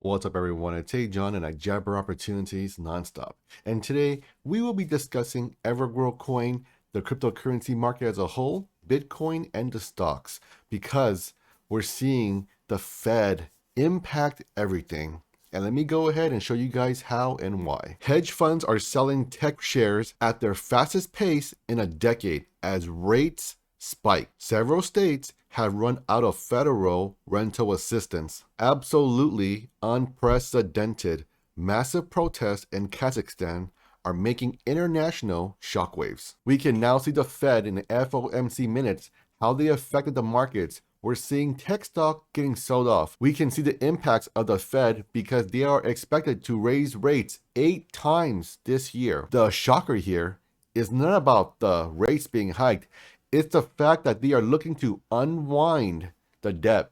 What's up, everyone? It's John, and I jabber opportunities nonstop. And today we will be discussing Evergrow Coin, the cryptocurrency market as a whole, Bitcoin, and the stocks, because we're seeing the Fed impact everything. And let me go ahead and show you guys how and why. Hedge funds are selling tech shares at their fastest pace in a decade as rates spike. Several states have run out of federal rental assistance. Absolutely unprecedented. Massive protests in Kazakhstan are making international shockwaves. We can now see the Fed in the FOMC minutes, how they affected the markets. We're seeing tech stock getting sold off. We can see the impacts of the Fed because they are expected to raise rates 8 times this year. The shocker here is not about the rates being hiked. It's the fact that they are looking to unwind the debt.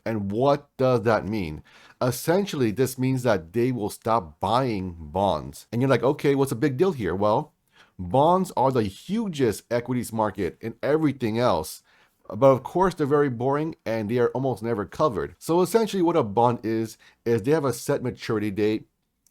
And what does that mean? Essentially, this means that they will stop buying bonds. And you're like, okay, what's a big deal here? Well, bonds are the hugest equities market in everything else. But of course, they're very boring and they are almost never covered. So essentially what a bond is they have a set maturity date,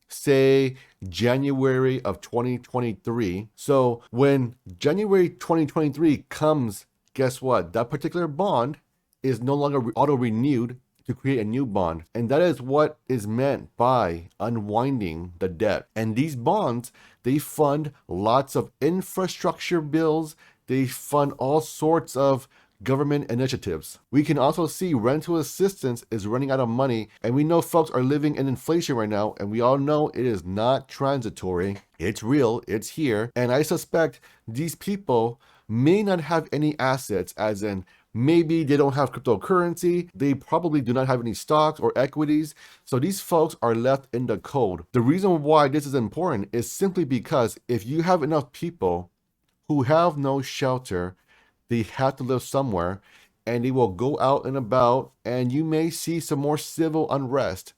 say January of 2023. So when January 2023 comes, guess what? That particular bond is no longer auto-renewed to create a new bond. And that is what is meant by unwinding the debt. And these bonds, they fund lots of infrastructure bills. They fund all sorts of government initiatives. We can also see rental assistance is running out of money, and we know folks are living in inflation right now, and we all know it is not transitory. It's real, it's here, and I suspect these people may not have any assets, as in maybe they don't have cryptocurrency, they probably do not have any stocks or equities, so these folks are left in the cold. The reason why this is important is simply because if you have enough people who have no shelter, they have to live somewhere, and they will go out and about, and you may see some more civil unrest.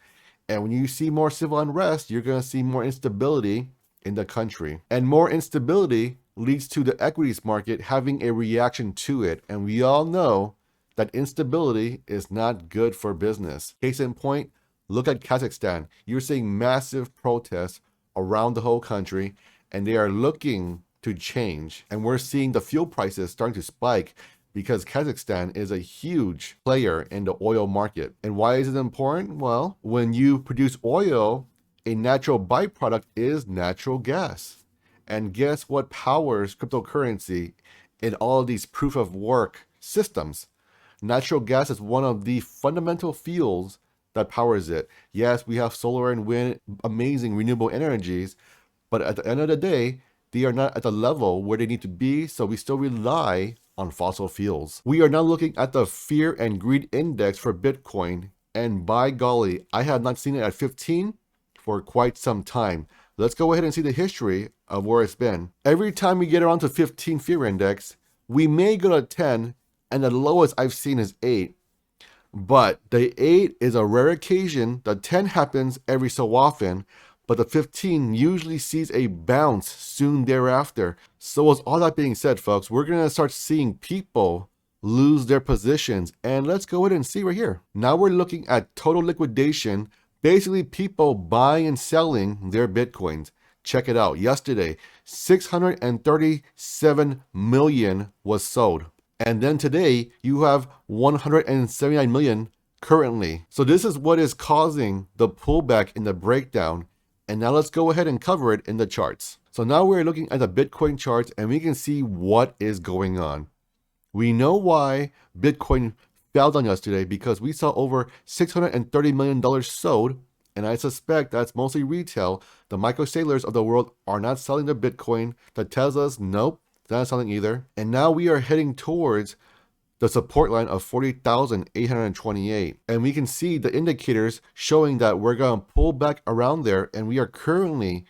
And when you see more civil unrest, you're going to see more instability in the country. And more instability leads to the equities market having a reaction to it. And we all know that instability is not good for business. Case in point, look at Kazakhstan. You're seeing massive protests around the whole country, and they are looking to change. And we're seeing the fuel prices starting to spike because Kazakhstan is a huge player in the oil market. And why is it important? Well, when you produce oil, a natural byproduct is natural gas. And guess what powers cryptocurrency in all of these proof of work systems? Natural gas is one of the fundamental fuels that powers it. Yes, we have solar and wind, amazing renewable energies, but at the end of the day, they are not at the level where they need to be, so we still rely on fossil fuels. We are now looking at the fear and greed index for Bitcoin, and by golly, I have not seen it at 15 for quite some time. Let's go ahead and see the history of where it's been. Every time we get around to 15 fear index, we may go to 10, and the lowest I've seen is 8. But the 8 is a rare occasion. The 10 happens every so often, but the 15 usually sees a bounce soon thereafter. So with all that being said, folks, we're going to start seeing people lose their positions. And let's go ahead and see right here. Now we're looking at total liquidation, basically people buying and selling their Bitcoins. Check it out. Yesterday, 637 million was sold. And then today, you have 179 million currently. So this is what is causing the pullback in the breakdown. And now let's go ahead and cover it in the charts. So now we're looking at the Bitcoin charts, and we can see what is going on. We know why Bitcoin fell down yesterday, because we saw over $630 million sold, and I suspect that's mostly retail. The Michael Saylors of the world are not selling their Bitcoin. That tells us, nope, they're not selling either. And now we are heading towards the support line of 40,828. And we can see the indicators showing that we're going to pull back around there, and we are currently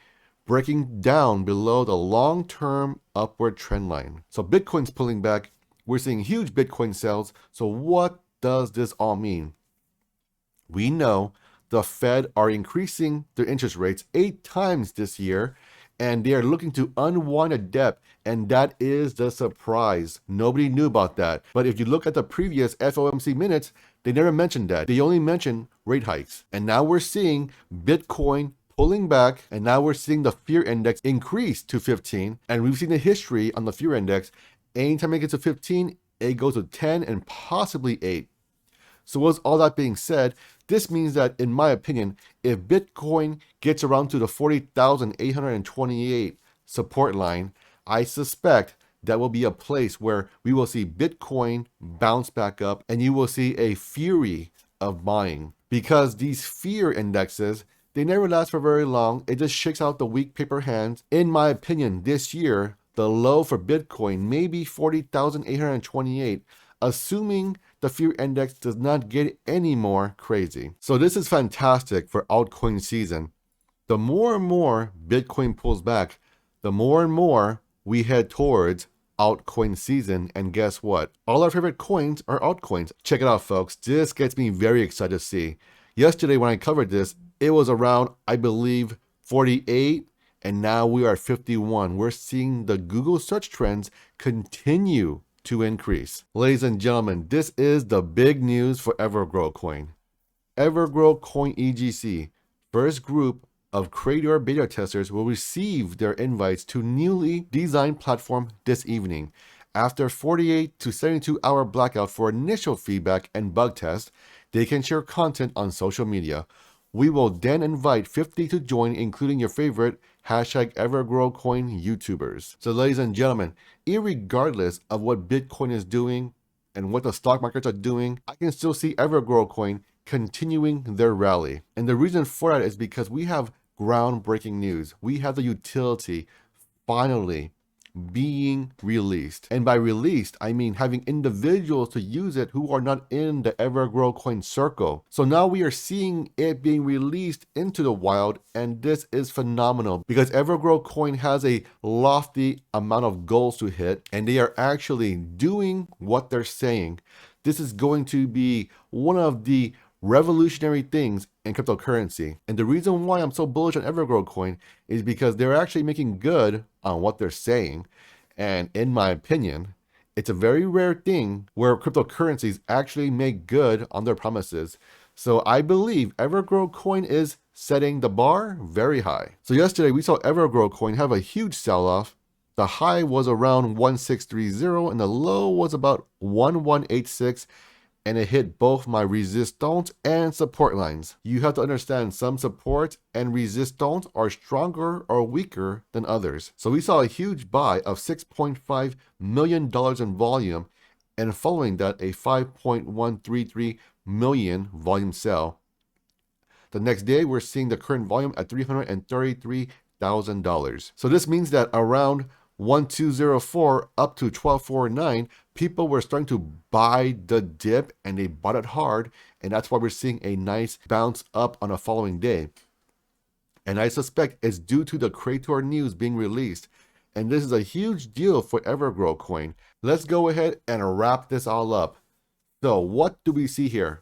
breaking down below the long-term upward trend line. So Bitcoin's pulling back. We're seeing huge Bitcoin sales. So what does this all mean? We know the Fed are increasing their interest rates 8 times this year, and they are looking to unwind a debt, and that is the surprise. Nobody knew about that. But if you look at the previous FOMC minutes, They never mentioned that. They only mentioned rate hikes. And now we're seeing Bitcoin pulling back, and now we're seeing the fear index increase to 15. And we've seen the history on the fear index. Anytime it gets to 15, it goes to 10 and possibly 8. So with all that being said, this means that, in my opinion, if Bitcoin gets around to the 40,828 support line, I suspect that will be a place where we will see Bitcoin bounce back up and you will see a fury of buying. Because these fear indexes, they never last for very long. It just shakes out the weak paper hands. In my opinion, this year, the low for Bitcoin may be 40,828, assuming the fear index does not get any more crazy. So this is fantastic for altcoin season. The more and more Bitcoin pulls back, the more and more we head towards altcoin season. And guess what? All our favorite coins are altcoins. Check it out, folks. This gets me very excited to see. Yesterday when I covered this, it was around, I believe, 48, and now we are at 51. We're seeing the Google search trends continue to increase. Ladies and gentlemen, this is the big news for Evergrow Coin. Evergrow Coin EGC, first group of Crator beta testers will receive their invites to newly designed platform this evening. After 48 to 72 hour blackout for initial feedback and bug test, they can share content on social media. We will then invite 50 to join, including your favorite #EvergrowCoin YouTubers. So ladies and gentlemen, irregardless of what Bitcoin is doing and what the stock markets are doing, I can still see Evergrow Coin continuing their rally. And the reason for that is because we have groundbreaking news. We have the utility finally being released. And by released, I mean having individuals to use it who are not in the Evergrow Coin circle. So now we are seeing it being released into the wild, and this is phenomenal because Evergrow Coin has a lofty amount of goals to hit, and they are actually doing what they're saying. This is going to be one of the revolutionary things in cryptocurrency. And the reason why I'm so bullish on Evergrow Coin is because they're actually making good on what they're saying. And in my opinion, it's a very rare thing where cryptocurrencies actually make good on their promises. So I believe Evergrow Coin is setting the bar very high. So yesterday we saw Evergrow Coin have a huge sell-off. The high was around 1630 and the low was about 1186. And it hit both my resistance and support lines. You have to understand some support and resistance are stronger or weaker than others. So we saw a huge buy of $6.5 million in volume, and following that a 5.133 million volume sell. The next day we're seeing the current volume at $333,000. So this means that around 1204 up to 1249, people were starting to buy the dip, and they bought it hard, and that's why we're seeing a nice bounce up on the following day. And I suspect it's due to the Crator news being released, and this is a huge deal for Evergrow Coin. Let's go ahead and wrap this all up. So what do we see here?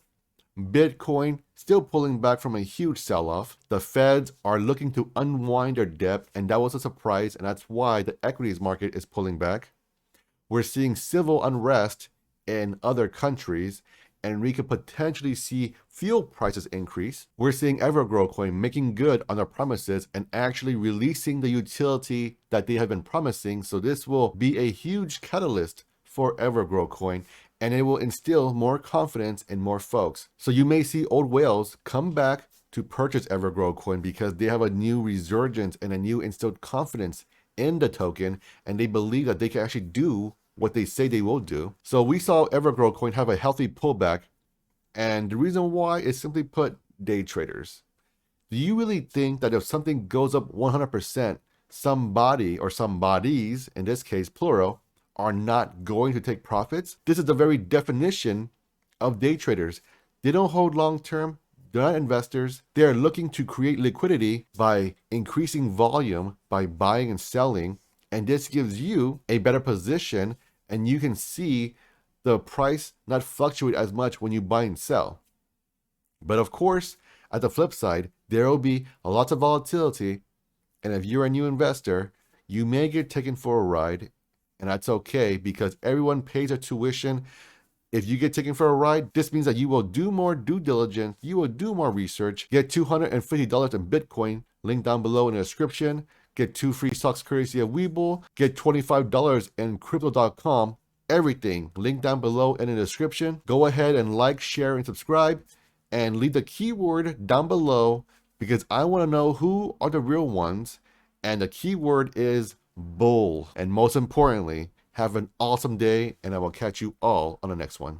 Bitcoin still pulling back from a huge sell-off. The Feds are looking to unwind their debt, and that was a surprise, and that's why the equities market is pulling back. We're seeing civil unrest in other countries, and we could potentially see fuel prices increase. We're seeing Evergrow Coin making good on their promises and actually releasing the utility that they have been promising. So this will be a huge catalyst for Evergrow Coin, and it will instill more confidence in more folks. So you may see old whales come back to purchase Evergrow Coin because they have a new resurgence and a new instilled confidence in the token, and they believe that they can actually do what they say they will do. So we saw Evergrow Coin have a healthy pullback, and the reason why is simply put, day traders. Do you really think that if something goes up 100%, somebody or somebodies, in this case plural, are not going to take profits? This is the very definition of day traders. They don't hold long term. They're not investors. They're looking to create liquidity by increasing volume, by buying and selling. And this gives you a better position, and you can see the price not fluctuate as much when you buy and sell. But of course, at the flip side, there will be a lot of volatility. And if you're a new investor, you may get taken for a ride. And that's okay, because everyone pays their tuition. If you get taken for a ride, this means that you will do more due diligence, you will do more research, get $250 in Bitcoin, link down below in the description, get 2 free stocks courtesy of WEBULL, get $25 in crypto.com, everything, link down below in the description. Go ahead and like, share, and subscribe, and leave the keyword down below because I want to know who are the real ones, and the keyword is bull. And most importantly, have an awesome day, and I will catch you all on the next one.